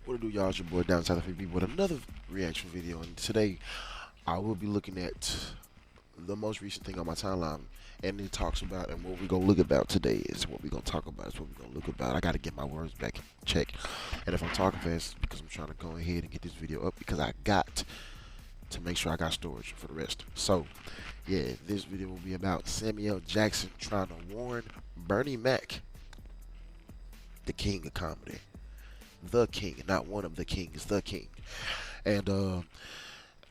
What it do, y'all? It's your boy Down South of with another reaction video, and today I will be looking at the most recent thing on my timeline, and it talks about, and what we're gonna look about today is what we're gonna talk about. Is what we're gonna look about. I gotta get my words back in check, and if I'm talking fast, it's because I'm trying to go ahead and get this video up because I got to make sure I got storage for the rest. So, yeah, this video will be about Samuel Jackson trying to warn BernieMac, the king of comedy. The king, not one of the kings, the king. And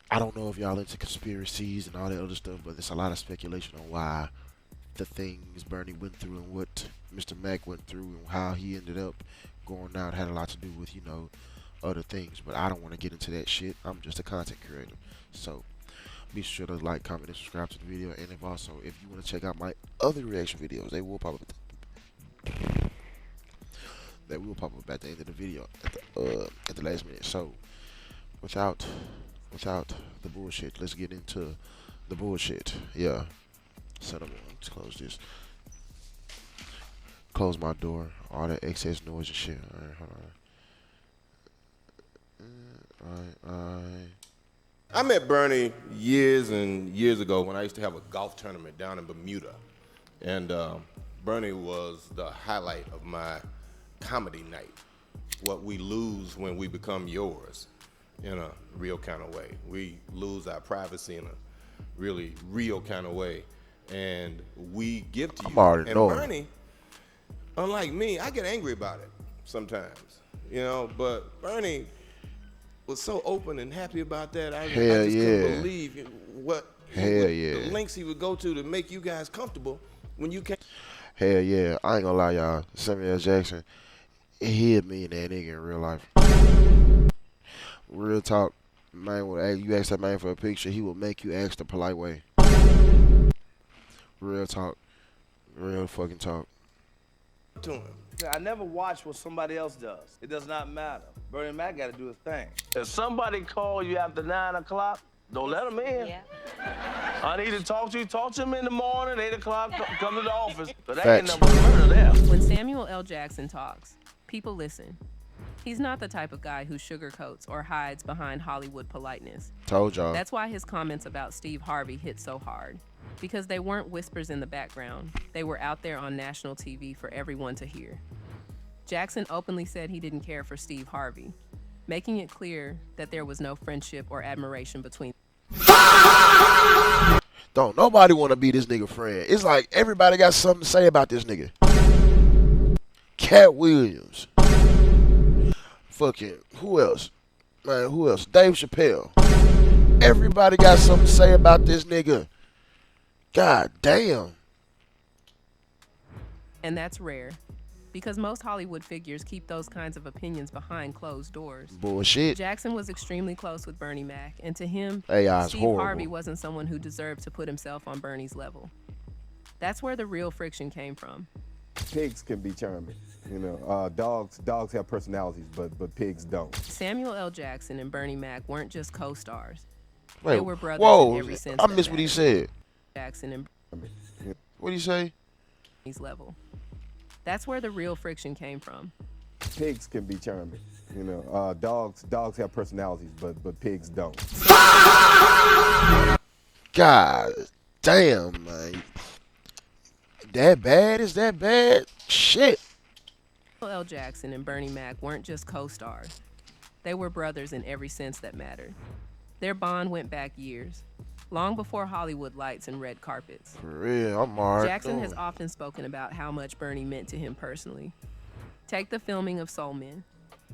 I don't know if y'all into conspiracies and all that other stuff, but there's a lot of speculation on why the things Bernie went through and what Mr. Mac went through and how he ended up going out had a lot to do with, you know, other things. But I don't want to get into that shit. I'm just a content creator. So be sure to like, comment, and subscribe to the video. And if you want to check out my other reaction videos, they will pop up at the end of the video at the last minute. So without the bullshit, let's get into the bullshit. Yeah. So let's close this. Close my door. All that excess noise and shit. Alright, hold on. I met Bernie years and years ago when I used to have a golf tournament down in Bermuda. And Bernie was the highlight of my comedy night. What we lose when we become yours in a real kind of way. We lose our privacy in a really real kind of way. And we give to you. And Bernie, unlike me, I get angry about it sometimes, you know, but Bernie was so open and happy about that. I just couldn't believe the lengths he would go to make you guys comfortable when you can't. Hell yeah, I ain't gonna lie, y'all. Samuel Jackson, he a millionaire nigga in real life. Real talk, man. You ask that man for a picture, he will make you ask the polite way. Real talk, real fucking talk. To him. I never watch what somebody else does. It does not matter. BernieMac got to do his thing. If somebody call you after 9 o'clock, don't let them in. Yeah. I need to talk to you. Talk to him in the morning, 8 o'clock, come to the office. But that ain't nothing but murder there. When Samuel L. Jackson talks, people listen. He's not the type of guy who sugarcoats or hides behind Hollywood politeness. Told y'all. That's why his comments about Steve Harvey hit so hard. Because they weren't whispers in the background. They were out there on national TV for everyone to hear. Jackson openly said he didn't care for Steve Harvey, making it clear that there was no friendship or admiration between them. Don't nobody want to be this nigga friend. It's like everybody got something to say about this nigga. Cat Williams. Fucking, who else? Man, who else? Dave Chappelle. Everybody got something to say about this nigga. God damn. And that's rare, because most Hollywood figures keep those kinds of opinions behind closed doors. Bullshit. Jackson was extremely close with BernieMac, and to him, Steve horrible. Harvey wasn't someone who deserved to put himself on Bernie's level. That's where the real friction came from. Pigs can be charming, you know. Dogs have personalities, but pigs don't. Samuel L. Jackson and BernieMac weren't just co-stars. Wait, they were brothers in every sense. I missed what he said. Jackson and what'd he say? Bernie's level. That's where the real friction came from. Pigs can be charming, you know. Dogs have personalities, but pigs don't. God damn, man. That bad? Is that bad? Shit. Samuel L. Jackson and BernieMac weren't just co-stars. They were brothers in every sense that mattered. Their bond went back years, long before Hollywood lights and red carpets. For real, I'm alright. Jackson has often spoken about how much Bernie meant to him personally. Take the filming of Soul Men.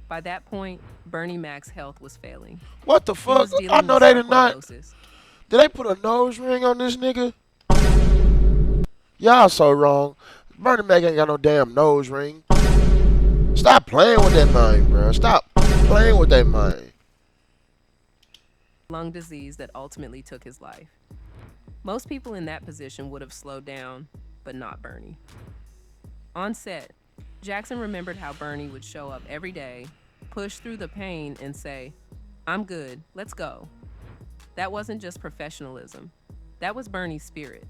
By that point, BernieMac's health was failing. What the fuck? I know they did not. Did they put a nose ring on this nigga? Y'all so wrong. BernieMac ain't got no damn nose ring. Stop playing with that mind, bro. Stop playing with that mind. Lung disease that ultimately took his life. Most people in that position would have slowed down, but not Bernie. On set, Jackson remembered how Bernie would show up every day, push through the pain, and say, "I'm good, let's go." That wasn't just professionalism. That was Bernie's spirit.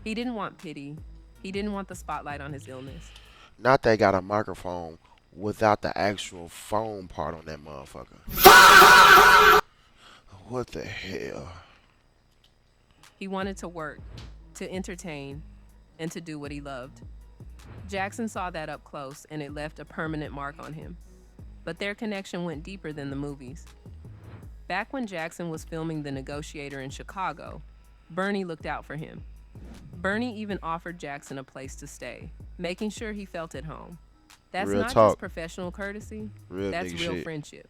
He didn't want pity. He didn't want the spotlight on his illness. Not they got a microphone without the actual phone part on that motherfucker. What the hell? He wanted to work, to entertain, and to do what he loved. Jackson saw that up close, and it left a permanent mark on him. But their connection went deeper than the movies. Back when Jackson was filming The Negotiator in Chicago, Bernie looked out for him. Bernie even offered Jackson a place to stay, making sure he felt at home. That's Real not talk. just professional courtesy, Real that's nigga real shit. friendship.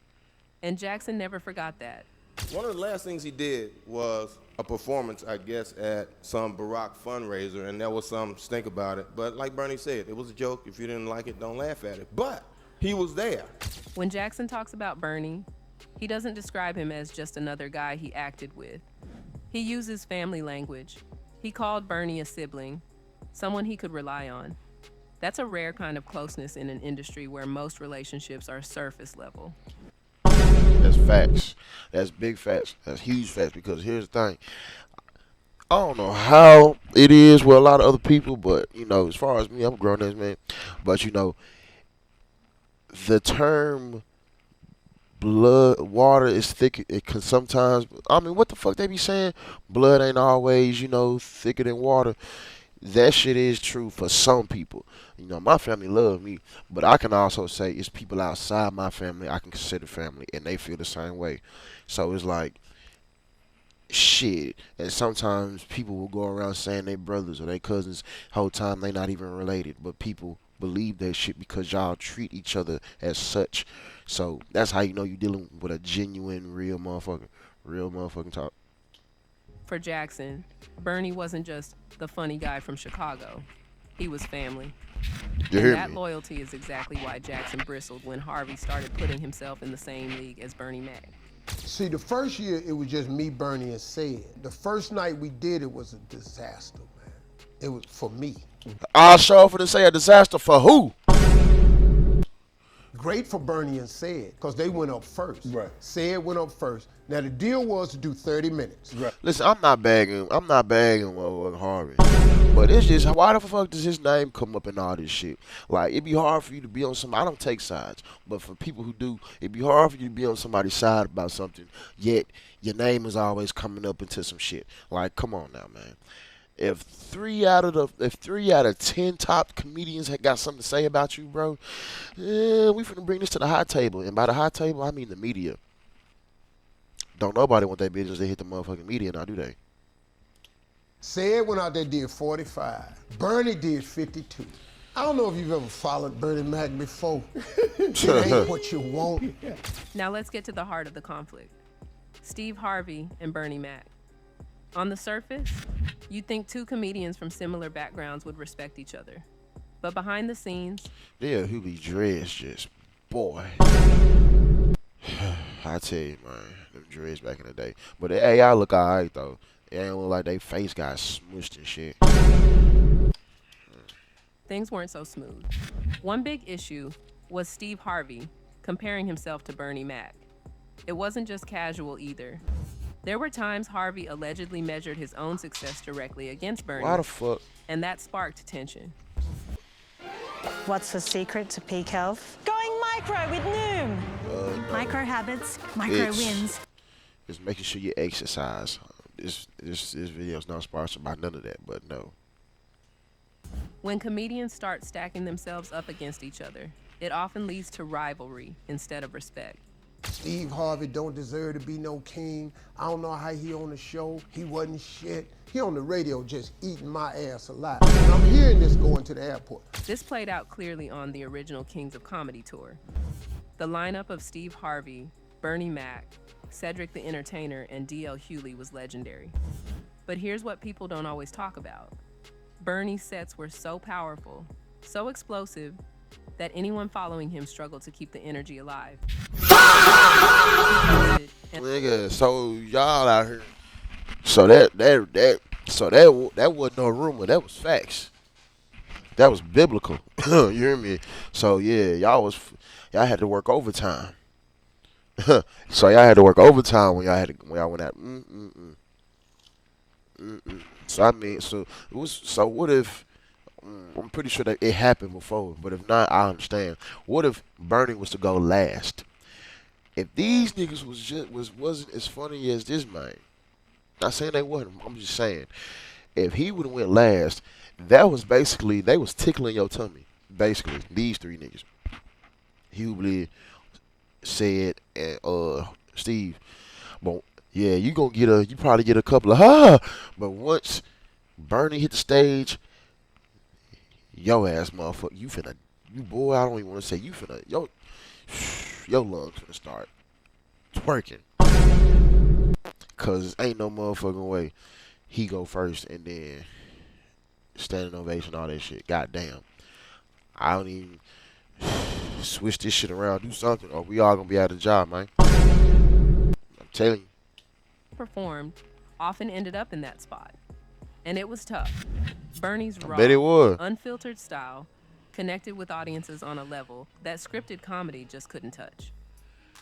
And Jackson never forgot that. One of the last things he did was a performance, I guess, at some Barack fundraiser, and there was some stink about it. But like Bernie said, it was a joke. If you didn't like it, don't laugh at it. But he was there. When Jackson talks about Bernie, he doesn't describe him as just another guy he acted with. He uses family language. He called Bernie a sibling, someone he could rely on. That's a rare kind of closeness in an industry where most relationships are surface level. That's facts. That's big facts. That's huge facts. Because here's the thing. I don't know how it is with a lot of other people, but you know, as far as me, I'm a grown ass man. But you know, the term blood water is thick. It can sometimes. I mean, what the fuck they be saying? Blood ain't always, you know, thicker than water. That shit is true for some people. You know, my family love me, but I can also say it's people outside my family I can consider family, and they feel the same way. So it's like, shit. And sometimes people will go around saying they brothers or they cousins, whole time they not even related, but people believe that shit because y'all treat each other as such. So that's how you know you're dealing with a genuine, real motherfucker. Real motherfucking talk. For Jackson, Bernie wasn't just the funny guy from Chicago. He was family. You And hear that me? loyalty is exactly why Jackson bristled when Harvey started putting himself in the same league as BernieMac. See, the first year, it was just me, Bernie, and Sid. The first night we did it was a disaster, man. It was for me. I'll show up for to say a disaster for who? Great for Bernie and Sid, because they went up first. Right. Sid went up first. Now, the deal was to do 30 minutes. Right. Listen, I'm not bagging Harvey. But it's just, why the fuck does his name come up in all this shit? Like, it'd be hard for you to be on some, I don't take sides, but for people who do, it'd be hard for you to be on somebody's side about something, yet your name is always coming up into some shit. Like, come on now, man. If 3 out of 10 top comedians had got something to say about you, bro, we finna bring this to the high table. And by the high table, I mean the media. Don't nobody want their business to hit the motherfucking media now, do they? Sid went out there and did 45. Bernie did 52. I don't know if you've ever followed BernieMac before. It ain't what you want. Now let's get to the heart of the conflict. Steve Harvey and BernieMac. On the surface, you'd think two comedians from similar backgrounds would respect each other. But behind the scenes, Yeah, who be dressed just, boy. I tell you, man, them dreads back in the day. But the AI look alright, though. It ain't look like they face got smushed and shit. things weren't so smooth. One big issue was Steve Harvey comparing himself to BernieMac. It wasn't just casual either. There were times Harvey allegedly measured his own success directly against Bernie, Why the fuck? and that sparked tension. What's the secret to peak health? Going micro with Noom. No. Micro habits, micro It's- wins. It's making sure you exercise. This video's not sponsored by none of that, but no. When comedians start stacking themselves up against each other, it often leads to rivalry instead of respect. Steve Harvey don't deserve to be no king. I don't know how he on the show. He wasn't shit. He on the radio just eating my ass alive. And I'm hearing this going to the airport. This played out clearly on the original Kings of Comedy tour. The lineup of Steve Harvey, BernieMac, Cedric the Entertainer, and D.L. Hewley was legendary. But here's what people don't always talk about. Bernie's sets were so powerful, so explosive, that anyone following him struggled to keep the energy alive. Nigga, so y'all out here. So that wasn't no rumor. That was facts. That was biblical. You hear me? So yeah, y'all had to work overtime. So y'all had to work overtime when y'all went out. So I mean, so what if I'm pretty sure that it happened before, but if not, I understand. What if Bernie was to go last? If these niggas wasn't as funny as this man, not saying they wasn't. I'm just saying, if he would have went last, that was basically they was tickling your tummy. Basically, these three niggas, Hubler, said, and Steve. But yeah, you probably get a couple of but once Bernie hit the stage, yo ass motherfucker, you boy, I don't even want to say you finna, your lungs finna start twerking. Cause ain't no motherfucking way he go first and then standing ovation, all that shit. Goddamn. I don't even switch this shit around, do something, or we all gonna be out of job, man. I'm telling you. Performed often ended up in that spot. And it was tough. Bernie's raw, bet it was. unfiltered style connected with audiences on a level that scripted comedy just couldn't touch.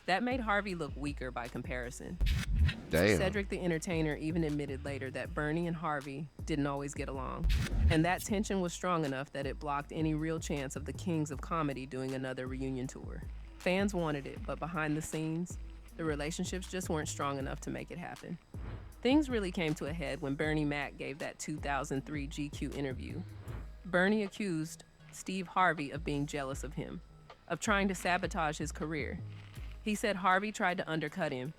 That made Harvey look weaker by comparison. Damn. Cedric the Entertainer even admitted later that Bernie and Harvey didn't always get along. And that tension was strong enough that it blocked any real chance of the kings of comedy doing another reunion tour. Fans wanted it, but behind the scenes, the relationships just weren't strong enough to make it happen. Things really came to a head when BernieMac gave that 2003 GQ interview. Bernie accused Steve Harvey of being jealous of him, of trying to sabotage his career. He said Harvey tried to undercut him,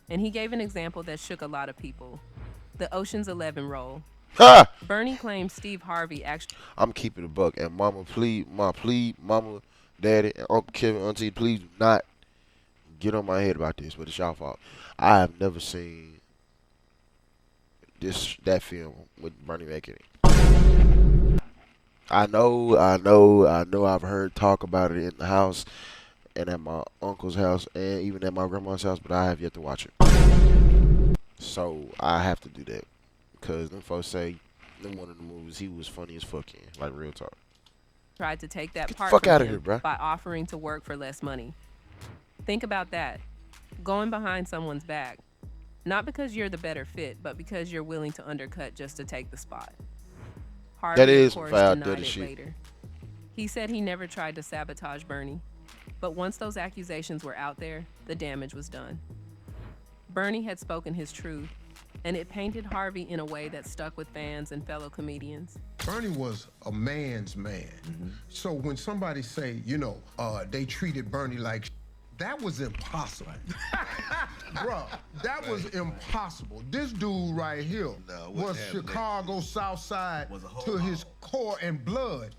and he gave an example that shook a lot of people. The Ocean's 11 role. Ha! Bernie claimed Steve Harvey actually... I'm keeping a buck, and mama, mama, daddy, and Uncle Kevin, auntie, please do not get on my head about this, but it's y'all fault. I have never seen that film with BernieMac in it. I know I've heard talk about it in the house and at my uncle's house and even at my grandma's house, but I have yet to watch it. So I have to do that because them folks say in one of the movies he was funny as fuck in, like real talk. tried to take that Get the part fuck from outta him here, bruh. by offering to work for less money. Think about that. Going behind someone's back. Not because you're the better fit, but because you're willing to undercut just to take the spot. Harvey, That is of course, foul, denied dirty it shit. later. He said he never tried to sabotage Bernie, but once those accusations were out there, the damage was done. Bernie had spoken his truth, and it painted Harvey in a way that stuck with fans and fellow comedians. Bernie was a man's man. So when somebody say, they treated Bernie like that was impossible. Bruh, that was impossible. This dude right here was Chicago South Side to his core and blood.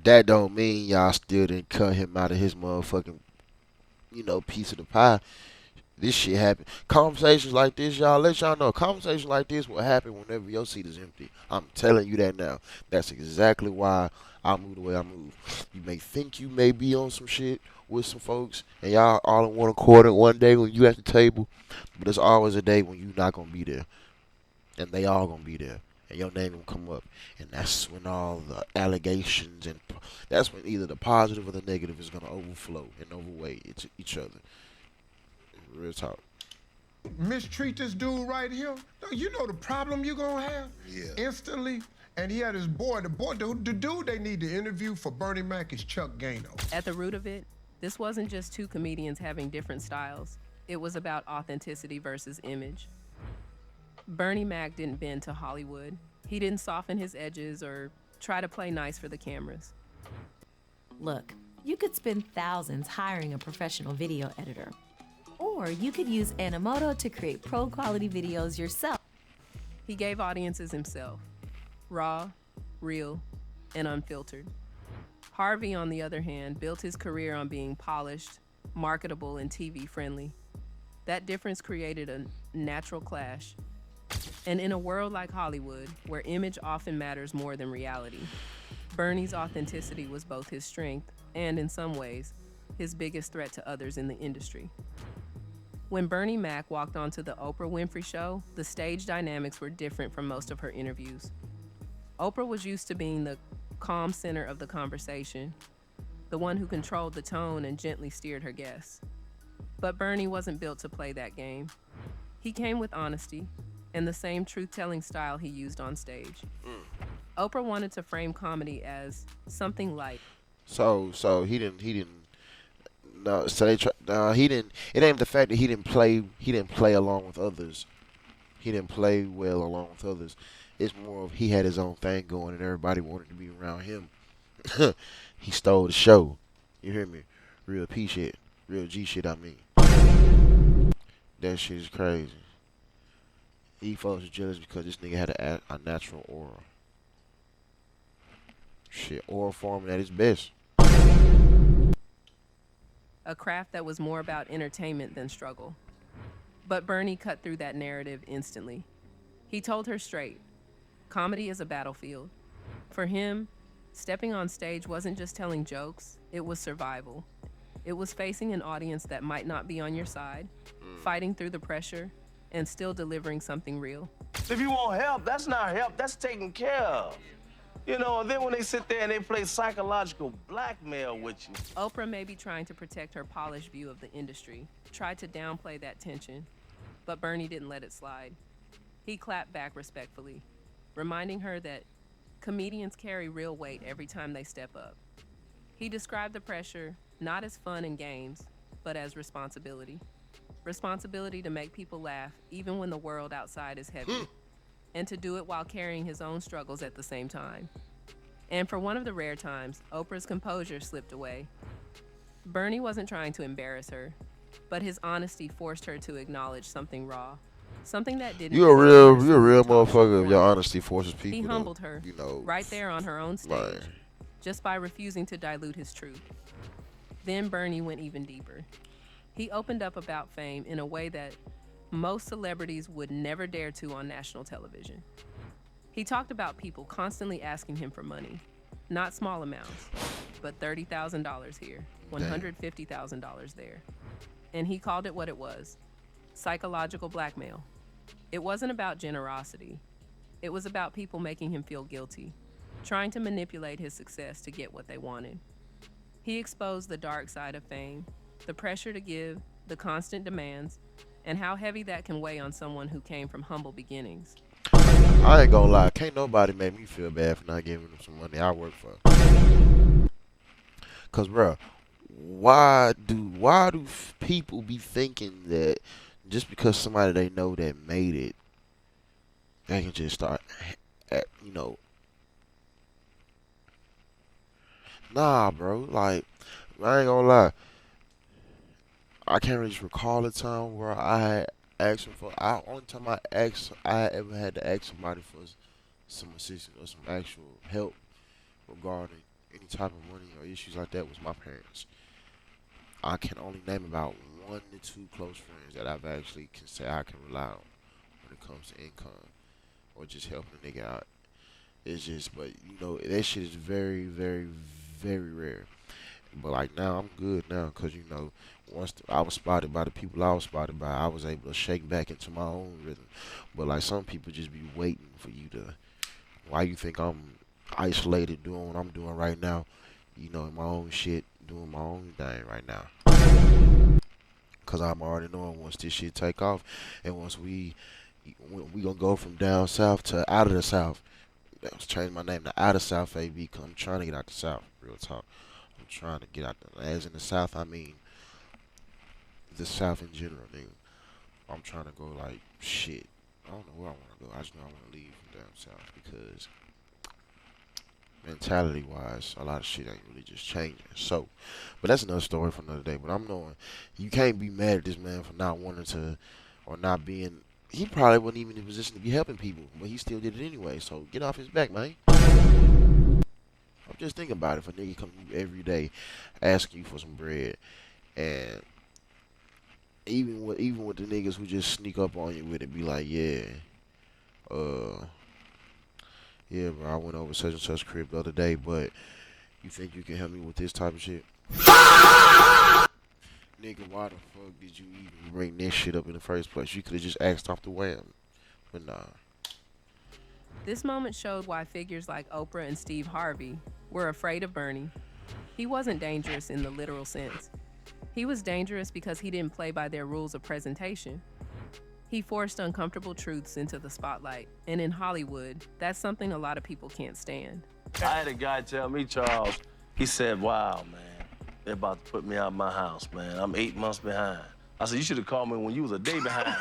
That don't mean y'all still didn't cut him out of his motherfucking, piece of the pie. This shit happen. Conversations like this, y'all, let y'all know. Conversations like this will happen whenever your seat is empty. I'm telling you that now. That's exactly why I move the way I move. You may think you may be on some shit with some folks, and y'all all in one accord one day when you at the table, but there's always a day when you not gonna be there, and they all gonna be there, and your name gonna come up, and that's when all the allegations and that's when either the positive or the negative is gonna overflow and overweigh each other. Real talk. Mistreat this dude right here. You know the problem you gonna have? Yeah. Instantly. And he had his boy. The dude they need to interview for BernieMac is Chuck Gano. At the root of it, this wasn't just two comedians having different styles. It was about authenticity versus image. BernieMac didn't bend to Hollywood. He didn't soften his edges or try to play nice for the cameras. Look, you could spend thousands hiring a professional video editor. Or you could use Animoto to create pro-quality videos yourself. He gave audiences himself. Raw, real, and unfiltered. Harvey, on the other hand, built his career on being polished, marketable, and TV-friendly. That difference created a natural clash. And in a world like Hollywood, where image often matters more than reality, Bernie's authenticity was both his strength and, in some ways, his biggest threat to others in the industry. When BernieMac walked onto the Oprah Winfrey Show, the stage dynamics were different from most of her interviews. Oprah was used to being the calm center of the conversation, the one who controlled the tone and gently steered her guests. But Bernie wasn't built to play that game. He came with honesty and the same truth-telling style he used on stage. Oprah wanted to frame comedy as something light. So he didn't. No, so they try. No, he didn't. It ain't the fact that he didn't play. He didn't play along with others. He didn't play well along with others. It's more of he had his own thing going, and everybody wanted to be around him. He stole the show. You hear me? Real P shit. Real G shit, I mean. That shit is crazy. He folks are jealous because this nigga had a natural aura. Shit, aura forming at his best. A craft that was more about entertainment than struggle. But Bernie cut through that narrative instantly. He told her straight, comedy is a battlefield. For him, stepping on stage wasn't just telling jokes, it was survival. It was facing an audience that might not be on your side, fighting through the pressure, and still delivering something real. If you want help, that's not help, that's taken care of. You know, and then when they sit there and they play psychological blackmail with you. Oprah may be trying to protect her polished view of the industry, tried to downplay that tension, but Bernie didn't let it slide. He clapped back respectfully, reminding her that comedians carry real weight every time they step up. He described the pressure not as fun and games, but as responsibility. Responsibility to make people laugh even when the world outside is heavy, and to do it while carrying his own struggles at the same time. And for one of the rare times, Oprah's composure slipped away. Bernie wasn't trying to embarrass her, but his honesty forced her to acknowledge something raw, something that didn't. You a real motherfucker. If your honesty forces people. He humbled her, you know, right there on her own stage, just by refusing to dilute his truth. Then Bernie went even deeper. He opened up about fame in a way that most celebrities would never dare to on national television. He talked about people constantly asking him for money, not small amounts, but $30,000 here, $150,000 there. And he called it what it was, psychological blackmail. It wasn't about generosity. It was about people making him feel guilty, trying to manipulate his success to get what they wanted. He exposed the dark side of fame, the pressure to give, the constant demands, and how heavy that can weigh on someone who came from humble beginnings. I ain't gonna lie, can't nobody make me feel bad for not giving them some money I work for. Cause bro, why do people be thinking that just because somebody they know that made it, they can just start, Nah, bro. Like, I ain't gonna lie. I can't really just recall a time where I had asked him for. Only time I ever had to ask somebody for some assistance or some actual help regarding any type of money or issues like that was my parents. I can only name about 1 to 2 close friends that I've actually can say I can rely on when it comes to income or just helping a nigga out. It's just, but that shit is very, very, very rare. But like now, I'm good now because once I was spotted by the people I was spotted by, I was able to shake back into my own rhythm. But like some people just be waiting for you to. Why you think I'm isolated doing what I'm doing right now? In my own shit, doing my own thing right now. Cause I'm already knowing once this shit take off, and once we gonna go from down south to out of the south. I was changing my name to out of South AB because I'm trying to get out the South. Real talk. I'm trying to get out as in the South, I mean the South in general, nigga. I'm trying to go like shit. I don't know where I want to go. I just know I want to leave from down south because mentality wise, a lot of shit ain't really just changing. So, but that's another story for another day. But I'm knowing you can't be mad at this man for not wanting to or not being. He probably wasn't even in a position to be helping people, but he still did it anyway. So get off his back, man. I'm just thinking about it. If a nigga come to you every day asking you for some bread, and even with the niggas who just sneak up on you with it, be like, yeah, bro, I went over such and such crib the other day, but you think you can help me with this type of shit? Nigga, why the fuck did you even bring this shit up in the first place? You could have just asked off the whim. But nah. This moment showed why figures like Oprah and Steve Harvey were afraid of Bernie. He wasn't dangerous in the literal sense. He was dangerous because he didn't play by their rules of presentation. He forced uncomfortable truths into the spotlight, and in Hollywood, that's something a lot of people can't stand. I had a guy tell me, Charles, he said, wow, man, they're about to put me out of my house, man. I'm 8 months behind. I said, you should have called me when you was a day behind.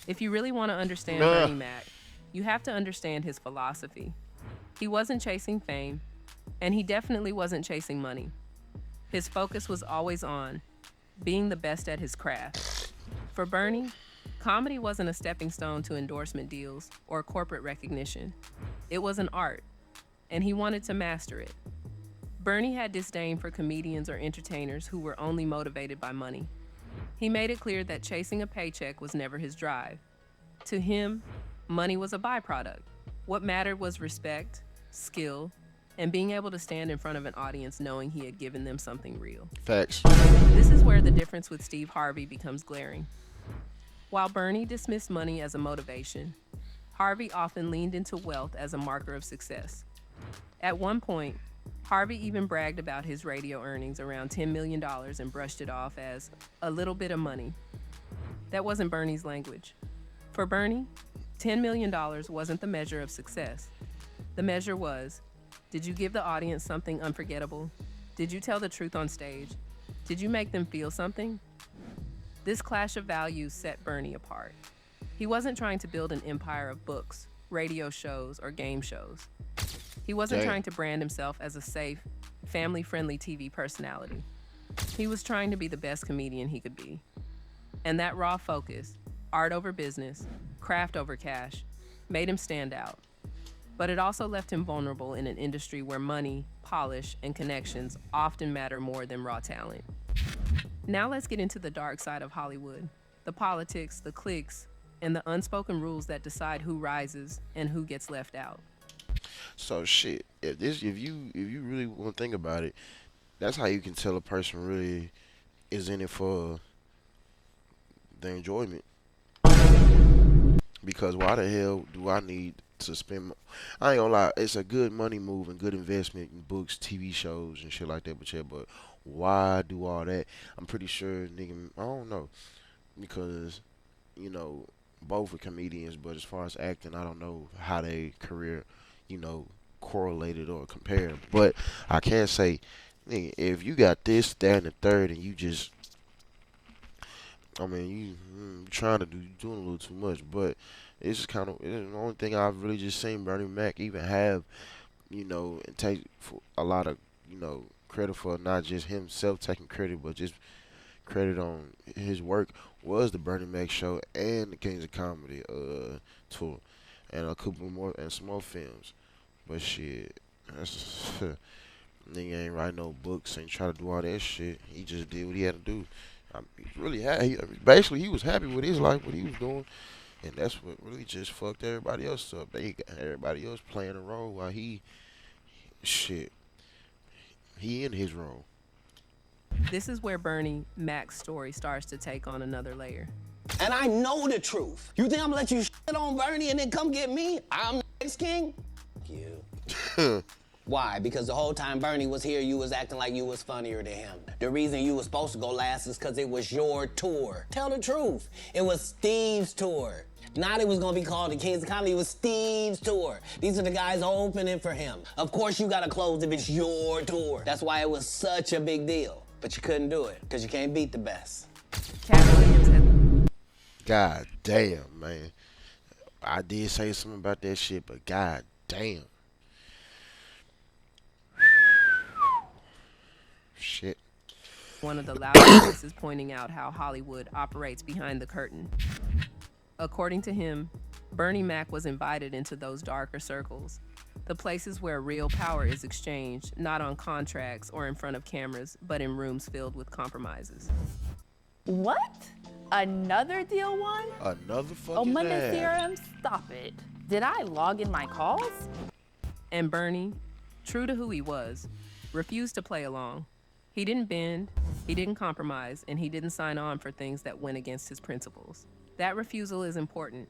If you really want to understand BernieMac, you have to understand his philosophy. He wasn't chasing fame, and he definitely wasn't chasing money. His focus was always on being the best at his craft. For Bernie, comedy wasn't a stepping stone to endorsement deals or corporate recognition. It was an art, and he wanted to master it. Bernie had disdain for comedians or entertainers who were only motivated by money. He made it clear that chasing a paycheck was never his drive. To him, money was a byproduct. What mattered was respect, skill, and being able to stand in front of an audience knowing he had given them something real. Facts. This is where the difference with Steve Harvey becomes glaring. While Bernie dismissed money as a motivation, Harvey often leaned into wealth as a marker of success. At one point, Harvey even bragged about his radio earnings around $10 million and brushed it off as a little bit of money. That wasn't Bernie's language. For Bernie, $10 million wasn't the measure of success. The measure was, did you give the audience something unforgettable? Did you tell the truth on stage? Did you make them feel something? This clash of values set Bernie apart. He wasn't trying to build an empire of books, radio shows, or game shows. He wasn't trying to brand himself as a safe, family-friendly TV personality. He was trying to be the best comedian he could be. And that raw focus, art over business, craft over cash, made him stand out. But it also left him vulnerable in an industry where money, polish, and connections often matter more than raw talent. Now let's get into the dark side of Hollywood, the politics, the cliques, and the unspoken rules that decide who rises and who gets left out. So shit, if you really want to think about it, that's how you can tell a person really is in it for the enjoyment. Because why the hell do I need to spend? I ain't gonna lie, it's a good money move and good investment in books, TV shows, and shit like that. But why do all that? I'm pretty sure, nigga, I don't know, because both are comedians, but as far as acting, I don't know how they career, correlated or compared. But I can say, nigga, if you got this, that, and the third, and you just, you trying to do, you doing a little too much. But it's just kind of the only thing I've really just seen BernieMac even have, and take for a lot of, credit for not just himself taking credit, but just credit on his work was the BernieMac show and the Kings of Comedy tour, and a couple more and some more films. But shit, that's nigga ain't write no books, ain't try to do all that shit. He just did what he had to do. He really basically he was happy with his life, what he was doing, and that's what really just fucked everybody else up. They got everybody else playing a role while he in his role. This is where BernieMac's story starts to take on another layer. And I know the truth. You think I'm gonna let you shit on Bernie and then come get me? I'm the next king? You. Why? Because the whole time Bernie was here, you was acting like you was funnier than him. The reason you was supposed to go last is because it was your tour. Tell the truth. It was Steve's tour. Not it was gonna be called the Kings of Comedy, it was Steve's tour. These are the guys opening for him. Of course you gotta close if it's your tour. That's why it was such a big deal. But you couldn't do it, because you can't beat the best. Cat Williams had... God damn, man. I did say something about that shit, but god damn. Shit. One of the loudest voices pointing out how Hollywood operates behind the curtain. According to him, BernieMac was invited into those darker circles, the places where real power is exchanged, not on contracts or in front of cameras, but in rooms filled with compromises. What? Another deal one? Another fucking Oh, Monday ad. theorem? Stop it. Did I log in my calls? And Bernie, true to who he was, refused to play along. He didn't bend, he didn't compromise, and he didn't sign on for things that went against his principles. That refusal is important,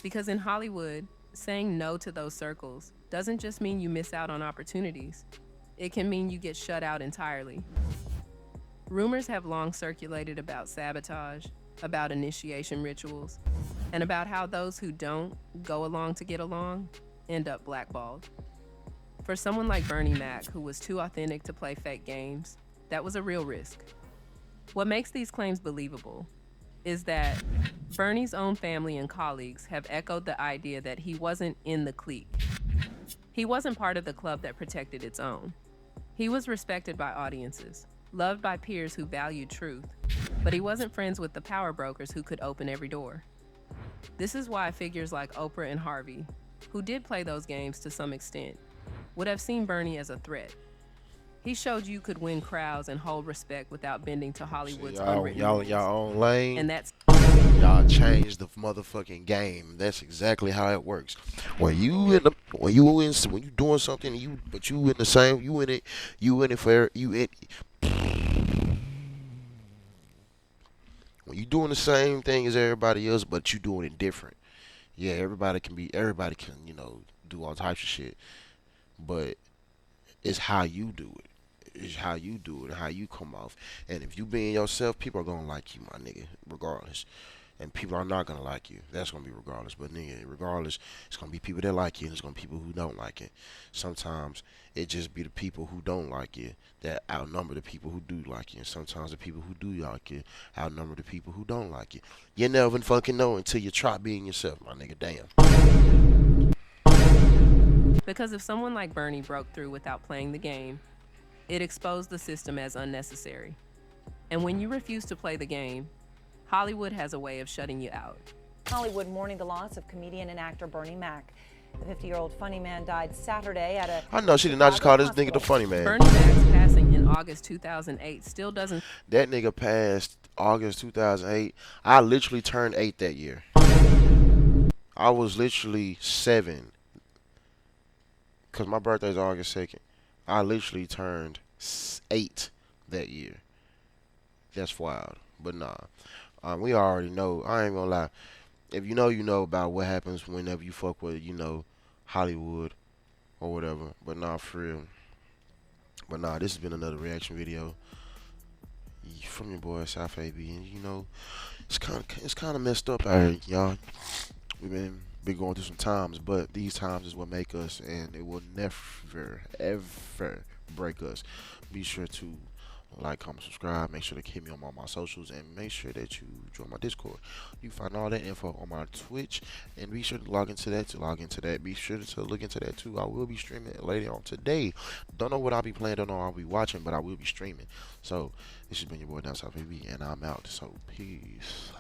because in Hollywood, saying no to those circles doesn't just mean you miss out on opportunities. It can mean you get shut out entirely. Rumors have long circulated about sabotage, about initiation rituals, and about how those who don't go along to get along end up blackballed. For someone like BernieMac, who was too authentic to play fake games, that was a real risk. What makes these claims believable is that Bernie's own family and colleagues have echoed the idea that he wasn't in the clique. He wasn't part of the club that protected its own. He was respected by audiences, loved by peers who valued truth, but he wasn't friends with the power brokers who could open every door. This is why figures like Oprah and Harvey, who did play those games to some extent, would have seen Bernie as a threat. He showed you could win crowds and hold respect without bending to Hollywood's unwritten rules. Y'all own lane. And that's y'all changed the motherfucking game. That's exactly how it works. When you doing something, you in it for you in. When you doing the same thing as everybody else, but you doing it different. Yeah, everybody can do all types of shit, but it's how you do it. It's how you do it and how you come off. And if you being yourself, people are gonna like you, my nigga, regardless. And people are not gonna like you. That's gonna be regardless. But nigga, regardless, it's gonna be people that like you and it's gonna be people who don't like it. Sometimes it just be the people who don't like you that outnumber the people who do like you. And sometimes the people who do like you outnumber the people who don't like you. You never fucking know until you try being yourself, my nigga. Damn. because if someone like Bernie broke through without playing the game, it exposed the system as unnecessary. And when you refuse to play the game, Hollywood has a way of shutting you out. Hollywood mourning the loss of comedian and actor BernieMac. The 50-year-old funny man died Saturday at a... I know she did not just call this nigga the funny man. BernieMac's passing in August 2008 still doesn't... That nigga passed August 2008. I literally turned 8 that year. I was literally 7. Because my birthday is August 2nd. I literally turned 8 that year. That's wild. But nah. We already know. I ain't gonna lie. If you know, you know about what happens whenever you fuck with, Hollywood or whatever. But nah, for real. But nah, this has been another reaction video from your boy South AB, and it's kind of messed up out here, y'all. We've been going through some times, but these times is what make us, and it will never ever break us. Be sure to like, comment, subscribe. Make sure to hit me on all my socials, and make sure that you join my Discord. You find all that info on my Twitch, and be sure to log into that. Be sure to look into that too. I will be streaming later on today. Don't know what I'll be playing, don't know what I'll be watching, but I will be streaming. So this has been your boy Down South AB, and I'm out. So peace.